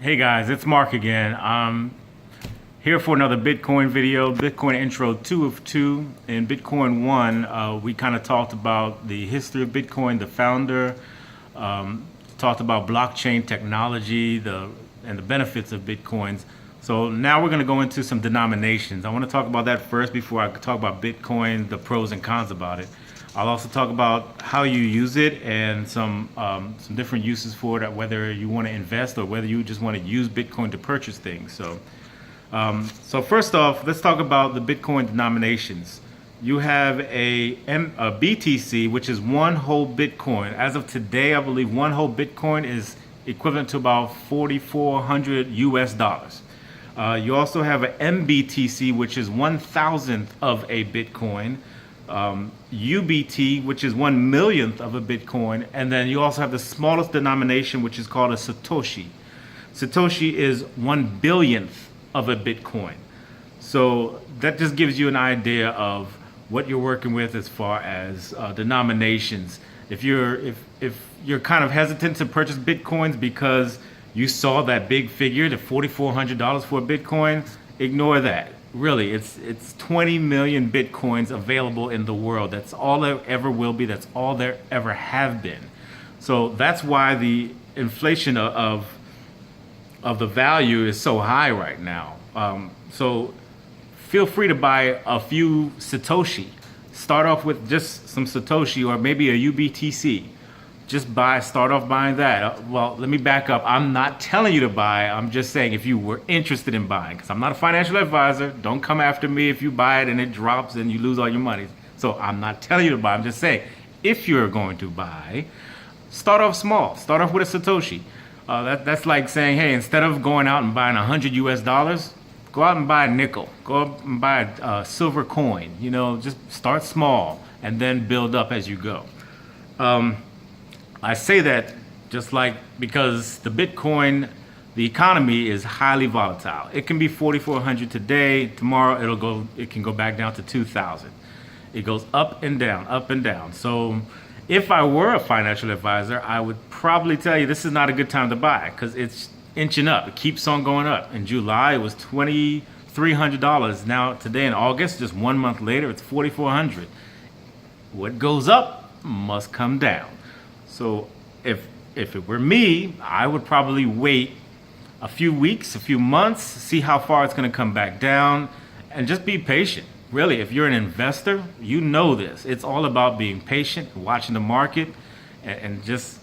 Hey guys, it's Mark again. I'm here for another Bitcoin video, Bitcoin Intro 2 of 2. In Bitcoin 1, we kind of talked about the history of Bitcoin, the founder, talked about blockchain technology, and the benefits of Bitcoins. So now we're going to go into some denominations. I want to talk about that first before I talk about Bitcoin, the pros and cons about it. I'll also talk about how you use it and some different uses for it, whether you want to invest or whether you just want to use Bitcoin to purchase things. So first off, let's talk about the Bitcoin denominations. You have a BTC, which is one whole Bitcoin. As of today, I believe one whole Bitcoin is equivalent to about 4,400 US dollars. You also have an MBTC, which is 1,000th of a Bitcoin. UBT, which is 1/1,000,000th of a Bitcoin, and then you also have the smallest denomination, which is called a Satoshi. Satoshi is 1/1000,000th of a Bitcoin. So that just gives you an idea of what you're working with as far as denominations. If you're kind of hesitant to purchase Bitcoins because you saw that big figure, the $4,400 for a Bitcoin, ignore that. Really, it's 20 million Bitcoins available in the world. That's all there ever will be. That's all there ever have been. So that's why the inflation of the value is so high right now. So feel free to buy a few Satoshi. Start off with just some Satoshi or maybe a UBTC. Start off buying that. Well, let me back up. I'm not telling you to buy. I'm just saying if you were interested in buying, because I'm not a financial advisor. Don't come after me if you buy it and it drops and you lose all your money. So I'm not telling you to buy. I'm just saying if you're going to buy, start off small. Start off with a Satoshi. That's like saying, hey, instead of going out and buying 100 US dollars, go out and buy a nickel. Go out and buy a silver coin. You know, just start small and then build up as you go. I say that just like because the Bitcoin, the economy is highly volatile. It can be 4,400 today. Tomorrow it can go back down to 2,000. It goes up and down, up and down. So if I were a financial advisor, I would probably tell you this is not a good time to buy because it's inching up. It keeps on going up. In July, it was $2,300. Now today in August, just 1 month later, it's 4,400. What goes up must come down. So if it were me, I would probably wait a few weeks, a few months, see how far it's going to come back down, and just be patient. Really, if you're an investor, you know this. It's all about being patient, watching the market, and just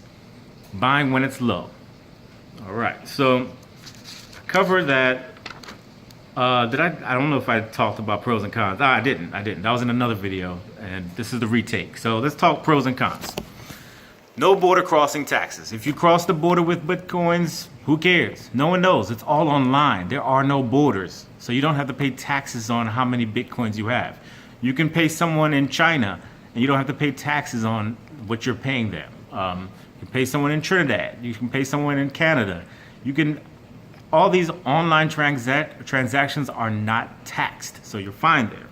buying when it's low. All right, so cover that. I don't know if I talked about pros and cons. I didn't. That was in another video, and this is the retake. So let's talk pros and cons. No border crossing taxes. If you cross the border with Bitcoins, who cares? No one knows. It's all online. There are no borders. So you don't have to pay taxes on how many Bitcoins you have. You can pay someone in China and you don't have to pay taxes on what you're paying them. You can pay someone in Trinidad. You can pay someone in Canada. All these online transactions are not taxed. So you're fine there.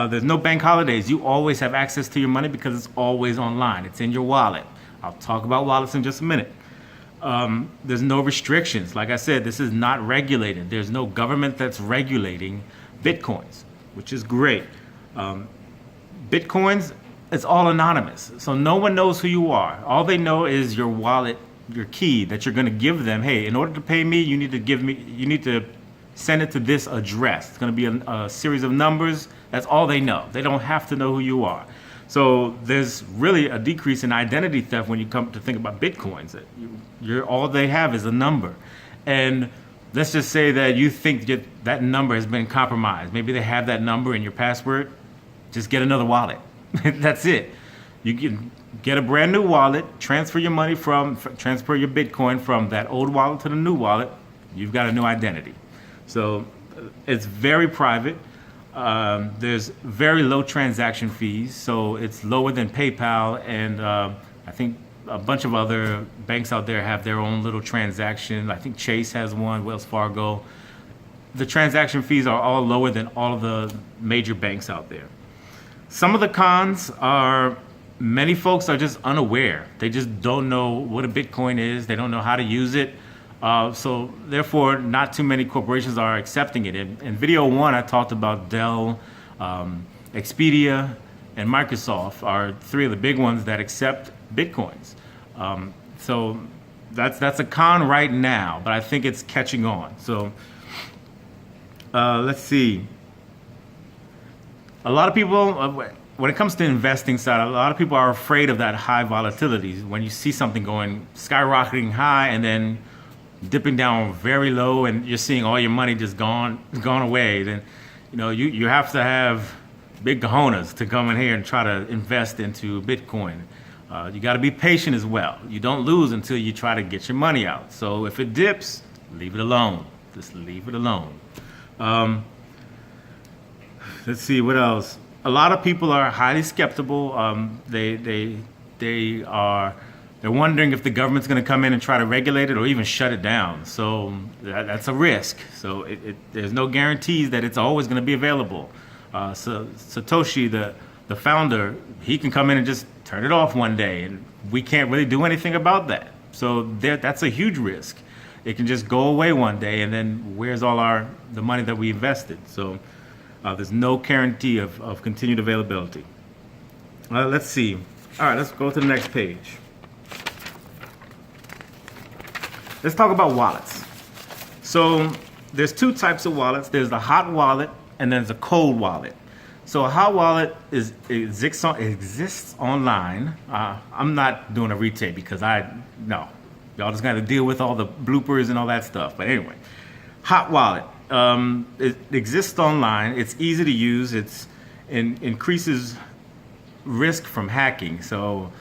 There's no bank holidays. You always have access to your money because it's always online. It's in your wallet. I'll talk about wallets in just a minute. There's no restrictions. Like I said, this is not regulated. There's no government that's regulating Bitcoins, which is great. Bitcoins, it's all anonymous. So no one knows who you are. All they know is your wallet, your key that you're going to give them. Hey, in order to pay me, you need to send it to this address. It's going to be a series of numbers. That's all they know. They don't have to know who you are. So there's really a decrease in identity theft when you come to think about Bitcoins. All they have is a number. And let's just say that you think that number has been compromised. Maybe they have that number in your password. Just get another wallet. That's it. You can get a brand new wallet, transfer your Bitcoin from that old wallet to the new wallet. You've got a new identity. So it's very private. There's very low transaction fees, so it's lower than PayPal, and I think a bunch of other banks out there have their own little transaction. I think Chase has one, Wells Fargo. The transaction fees are all lower than all of the major banks out there. Some of the cons are many folks are just unaware. They just don't know what a Bitcoin is. They don't know how to use it. So therefore, not too many corporations are accepting it. In video one, I talked about Dell, Expedia, and Microsoft are three of the big ones that accept Bitcoins. So that's a con right now, but I think it's catching on. So let's see. A lot of people, when it comes to investing side, a lot of people are afraid of that high volatility. When you see something going skyrocketing high and then dipping down very low, and you're seeing all your money just gone away, then you have to have big cojones to come in here and try to invest into Bitcoin. You got to be patient as well. You don't lose until you try to get your money out. So if it dips, leave it alone. Just leave it alone. Let's see what else. A lot of people are highly skeptical. They're wondering if the government's going to come in and try to regulate it or even shut it down. So that's a risk. So there's no guarantees that it's always going to be available. So Satoshi, the founder, he can come in and just turn it off one day, and we can't really do anything about that. So that's a huge risk. It can just go away one day, and then where's all the money that we invested? So there's no guarantee of continued availability. Let's see. All right, let's go to the next page. Let's talk about wallets. So there's two types of wallets. There's the hot wallet and there's a cold wallet. So a hot wallet exists online. I'm not doing a retake because y'all just got to deal with all the bloopers and all that stuff. But anyway, hot wallet. It exists online. It's easy to use. It increases risk from hacking. So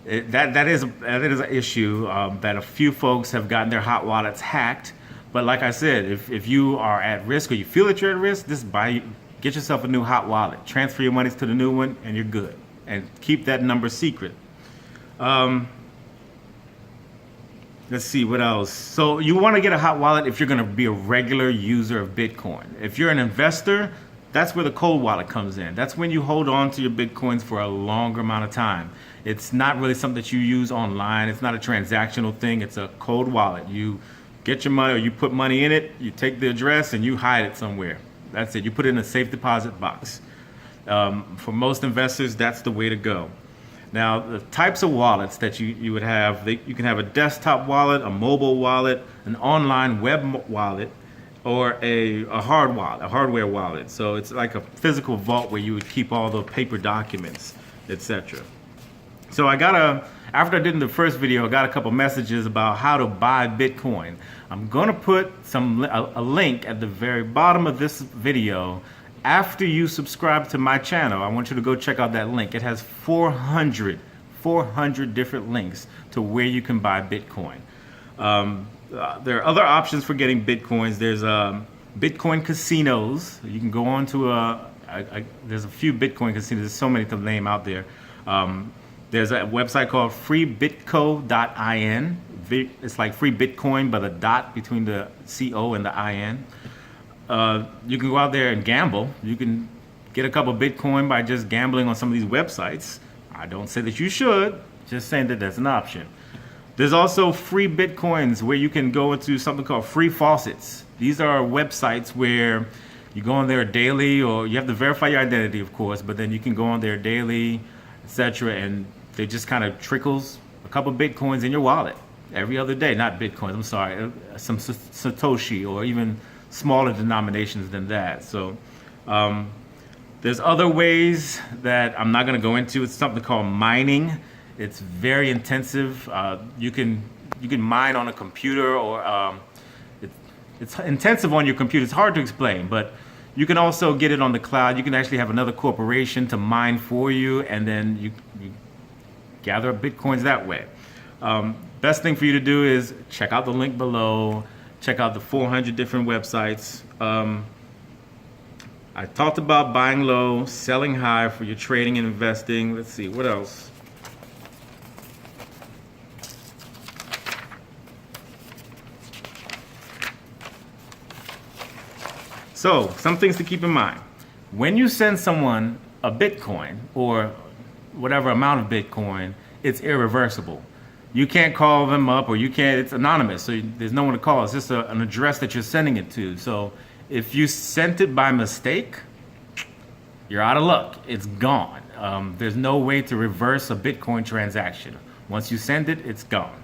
that is an issue that a few folks have gotten their hot wallets hacked. But like I said, if you are at risk or you feel that you're at risk, get yourself a new hot wallet. Transfer your monies to the new one, and you're good. And keep that number secret. Let's see what else. So you want to get a hot wallet if you're going to be a regular user of Bitcoin. If you're an investor, that's where the cold wallet comes in. That's when you hold on to your Bitcoins for a longer amount of time. It's not really something that you use online. It's not a transactional thing. It's a cold wallet. You get your money, or you put money in it, you take the address and you hide it somewhere. That's it. You put it in a safe deposit box. For most investors, that's the way to go. Now, the types of wallets that you would have, you can have a desktop wallet, a mobile wallet, an online web wallet, or a hardware wallet. So it's like a physical vault where you would keep all the paper documents, etc. So after I did in the first video, I got a couple messages about how to buy Bitcoin. I'm gonna put a link at the very bottom of this video. After you subscribe to my channel, I want you to go check out that link. It has 400 different links to where you can buy Bitcoin. There are other options for getting Bitcoins. There's Bitcoin casinos. You can go on to there's a few Bitcoin casinos. There's so many to name out there. There's a website called freebitco.in. It's like free Bitcoin, but a dot between the CO and the IN. You can go out there and gamble. You can get a couple Bitcoin by just gambling on some of these websites. I don't say that you should, just saying that that's an option. There's also free Bitcoins where you can go into something called free faucets. These are websites where you go on there daily, or you have to verify your identity, of course, but then you can go on there daily, etc., and they just kind of trickles a couple Bitcoins in your wallet every other day. Not Bitcoins, I'm sorry, some Satoshi, or even smaller denominations than that. So there's other ways that I'm not going to go into. It's something called mining. It's very intensive. You can mine on a computer, or it's intensive on your computer. It's hard to explain, but you can also get it on the cloud. You can actually have another corporation to mine for you, and then you gather up Bitcoins that way. Best thing for you to do is check out the link below. Check out the 400 different websites. I talked about buying low, selling high for your trading and investing. Let's see, what else? So, some things to keep in mind. When you send someone a Bitcoin or whatever amount of Bitcoin, it's irreversible. You can't call them up, or you can't. It's anonymous, so there's no one to call. It's just an address that you're sending it to. So if you sent it by mistake, you're out of luck. It's gone. There's no way to reverse a Bitcoin transaction. Once you send it, it's gone.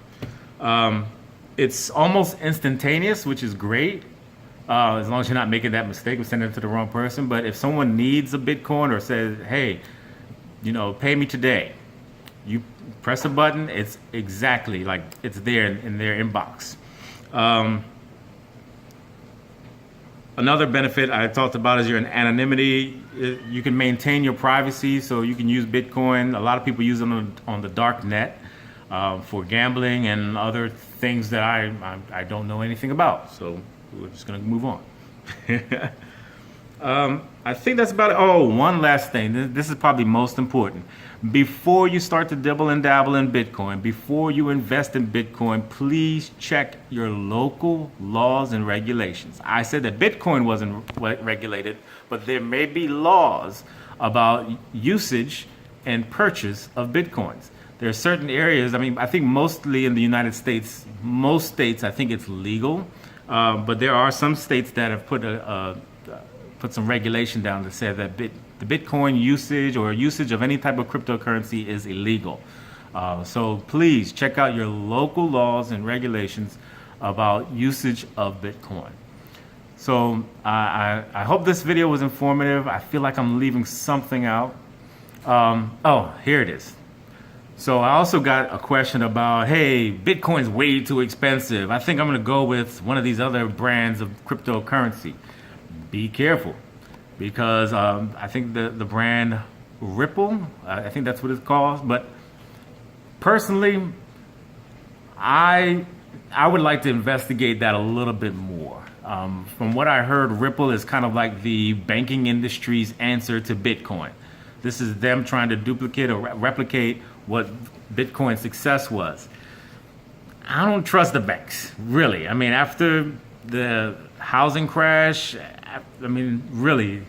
It's almost instantaneous, which is great, as long as you're not making that mistake of sending it to the wrong person. But if someone needs a Bitcoin or says, hey, pay me today, you press a button, it's exactly like it's there in their inbox. Another benefit I talked about is your anonymity. You can maintain your privacy, so you can use Bitcoin. A lot of people use it on the dark net for gambling and other things that I don't know anything about. So we're just going to move on. I think that's about it. Oh, one last thing. This is probably most important. Before you start to dibble and dabble in Bitcoin, before you invest in Bitcoin, please check your local laws and regulations. I said that Bitcoin wasn't regulated, but there may be laws about usage and purchase of Bitcoins. There are certain areas, I think mostly in the United States, most states, I think it's legal, but there are some states that have put some regulation down that said that the Bitcoin usage or usage of any type of cryptocurrency is illegal. So please check out your local laws and regulations about usage of Bitcoin. So I hope this video was informative. I feel like I'm leaving something out. Oh, here it is. So I also got a question about, hey, Bitcoin's way too expensive. I think I'm going to go with one of these other brands of cryptocurrency. Be careful, because I think the brand Ripple, I think that's what it's called. But personally, I would like to investigate that a little bit more. From what I heard, Ripple is kind of like the banking industry's answer to Bitcoin. This is them trying to duplicate or replicate what Bitcoin's success was. I don't trust the banks, really. After the housing crash, really,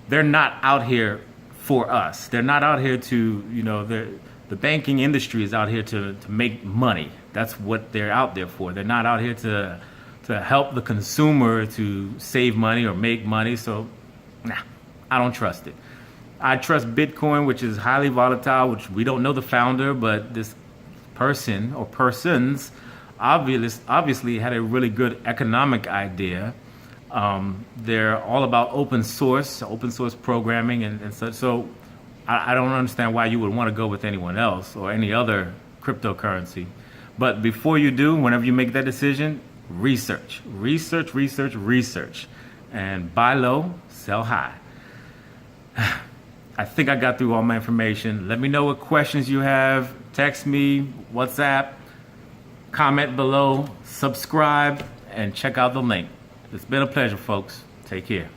they're not out here for us. They're not out here to, the banking industry is out here to make money. That's what they're out there for. They're not out here to help the consumer to save money or make money. So, I don't trust it. I trust Bitcoin, which is highly volatile, which we don't know the founder, but this person or persons obviously had a really good economic idea. They're all about open source programming and such. So I don't understand why you would want to go with anyone else or any other cryptocurrency. But before you do, whenever you make that decision, research, and buy low, sell high. I think I got through all my information. Let me know what questions you have. Text me, WhatsApp, comment below, subscribe, and check out the link. It's been a pleasure, folks. Take care.